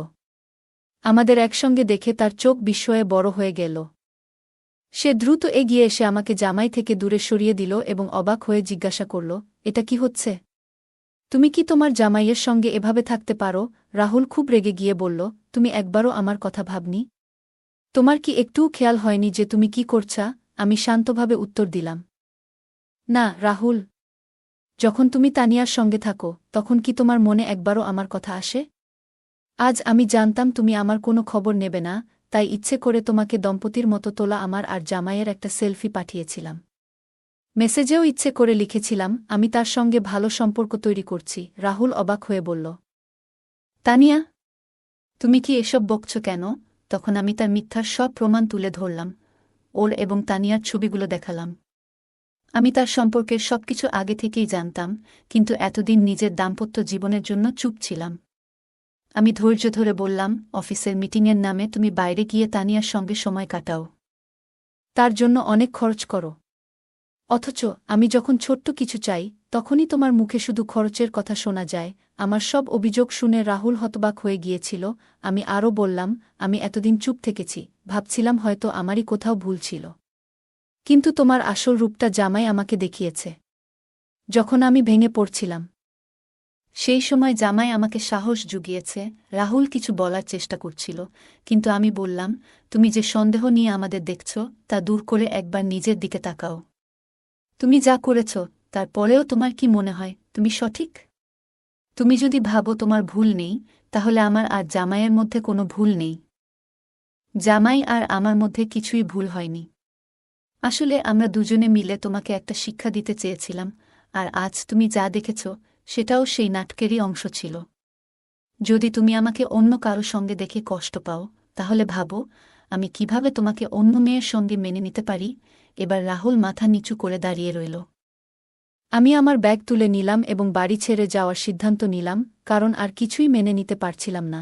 আমাদের একসঙ্গে দেখে তার চোখ বিস্ময়ে বড় হয়ে গেল। সে দ্রুত এগিয়ে এসে আমাকে জামাই থেকে দূরে সরিয়ে দিল এবং অবাক হয়ে জিজ্ঞাসা করল, এটা কি হচ্ছে? তুমি কি তোমার জামাইয়ের সঙ্গে এভাবে থাকতে পারো? রাহুল খুব রেগে গিয়ে বলল, তুমি একবারও আমার কথা ভাবনি? তোমার কি একটুও খেয়াল হয়নি যে তুমি কি করছা? আমি শান্তভাবে উত্তর দিলাম, না রাহুল। যখন তুমি তানিয়ার সঙ্গে থাকো তখন কি তোমার মনে একবারও আমার কথা আসে? আজ আমি জানতাম তুমি আমার কোনো খবর নেবে না, তাই ইচ্ছে করে তোমাকে দম্পতির মতো তোলা আমার আর জামাইয়ের একটা সেলফি পাঠিয়েছিলাম। মেসেজেও ইচ্ছে করে লিখেছিলাম আমি তার সঙ্গে ভালো সম্পর্ক তৈরি করছি। রাহুল অবাক হয়ে বলল, তানিয়া, তুমি কি এসব বকছ কেন? তখন আমি তার মিথ্যার সব প্রমাণ তুলে ধরলাম, ওর এবং তানিয়ার ছবিগুলো দেখালাম। আমি তার সম্পর্কের সবকিছু আগে থেকেই জানতাম, কিন্তু এতদিন নিজের দাম্পত্য জীবনের জন্য চুপ ছিলাম। আমি ধৈর্য ধরে বললাম, অফিসের মিটিংয়ের নামে তুমি বাইরে গিয়ে তানিয়ার সঙ্গে সময় কাটাও, তার জন্য অনেক খরচ করো। অথচ আমি যখন ছোট্ট কিছু চাই তখনই তোমার মুখে শুধু খরচের কথা শোনা যায়। আমার সব অভিযোগ শুনে রাহুল হতবাক হয়ে গিয়েছিল। আমি আরও বললাম, আমি এতদিন চুপ থেকেছি, ভাবছিলাম হয়তো আমারই কোথাও ভুল ছিল। কিন্তু তোমার আসল রূপটা জামাই আমাকে দেখিয়েছে। যখন আমি ভেঙে পড়ছিলাম সেই সময় জামাই আমাকে সাহস জুগিয়েছে। রাহুল কিছু বলার চেষ্টা করছিল, কিন্তু আমি বললাম, তুমি যে সন্দেহ নিয়ে আমাদের দেখছ তা দূর করে একবার নিজের দিকে তাকাও। তুমি যা করেছ তারপরেও তোমার কি মনে হয় তুমি সঠিক? তুমি যদি ভাবো তোমার ভুল নেই, তাহলে আমার আর জামাইয়ের মধ্যে কোনো ভুল নেই। জামাই আর আমার মধ্যে কিছুই ভুল হয়নি। আসলে আমরা দুজনে মিলে তোমাকে একটা শিক্ষা দিতে চেয়েছিলাম, আর আজ তুমি যা দেখেছ সেটাও সেই নাটকেরই অংশ ছিল। যদি তুমি আমাকে অন্য কারো সঙ্গে দেখে কষ্ট পাও, তাহলে ভাবো আমি কিভাবে তোমাকে অন্য মেয়ের সঙ্গে মেনে নিতে পারি। এবার রাহুল মাথা নিচু করে দাঁড়িয়ে রইল। আমি আমার ব্যাগ তুলে নিলাম এবং বাড়ি ছেড়ে যাওয়ার সিদ্ধান্ত নিলাম, কারণ আর কিছুই মেনে নিতে পারছিলাম না।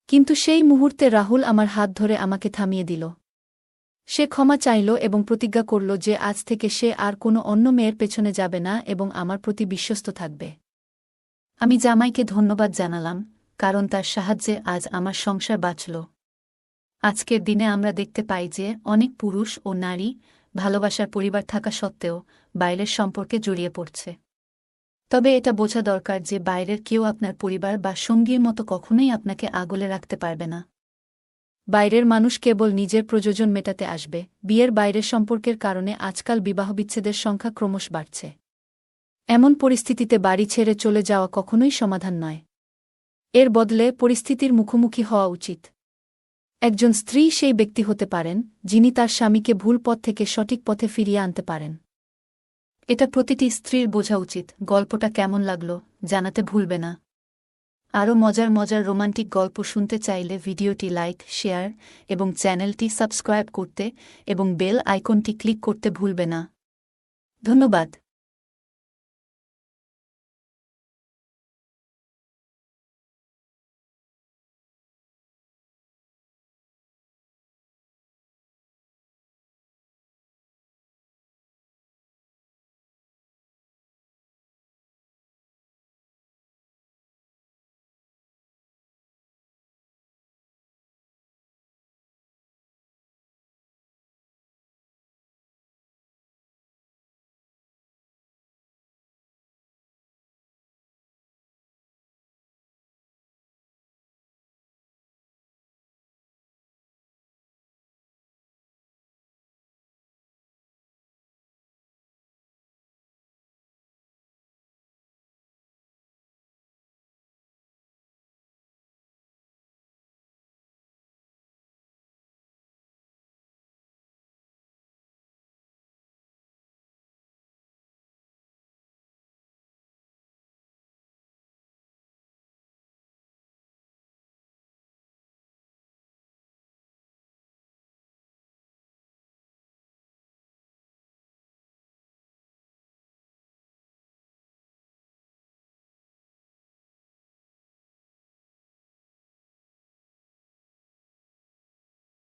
কিন্তু সেই মুহূর্তে রাহুল আমার হাত ধরে আমাকে থামিয়ে দিল। সে ক্ষমা চাইল এবং প্রতিজ্ঞা করল যে আজ থেকে সে আর কোনো অন্য মেয়ের পেছনে যাবে না এবং আমার প্রতি বিশ্বস্ত থাকবে। আমি জামাইকে ধন্যবাদ জানালাম, কারণ তার সাহায্যে আজ আমার সংসার বাঁচল। আজকের দিনে আমরা দেখতে পাই যে অনেক পুরুষ ও নারী ভালোবাসার পরিবার থাকা সত্ত্বেও বাইরের সম্পর্কে জড়িয়ে পড়ছে। তবে এটা বোঝা দরকার যে বাইরের কেউ আপনার পরিবার বা সঙ্গীর মতো কখনোই আপনাকে আগলে রাখতে পারবে না। বাইরের মানুষ কেবল নিজের প্রয়োজন মেটাতে আসবে। বিয়ের বাইরের সম্পর্কের কারণে আজকাল বিবাহবিচ্ছেদের সংখ্যা ক্রমশ বাড়ছে। এমন পরিস্থিতিতে বাড়ি ছেড়ে চলে যাওয়া কখনোই সমাধান নয়। এর বদলে পরিস্থিতির মুখোমুখি হওয়া উচিত। একজন স্ত্রী সেই ব্যক্তি হতে পারেন যিনি তার স্বামীকে ভুল পথ থেকে সঠিক পথে ফিরিয়ে আনতে পারেন। এটা প্রতিটি স্ত্রীর বোঝা উচিত। গল্পটা কেমন লাগলো জানাতে ভুলবে না। আরও মজার মজার রোমান্টিক গল্প শুনতে চাইলে ভিডিওটি লাইক, শেয়ার এবং চ্যানেলটি সাবস্ক্রাইব করতে এবং বেল আইকনটি ক্লিক করতে ভুলবে না। ধন্যবাদ।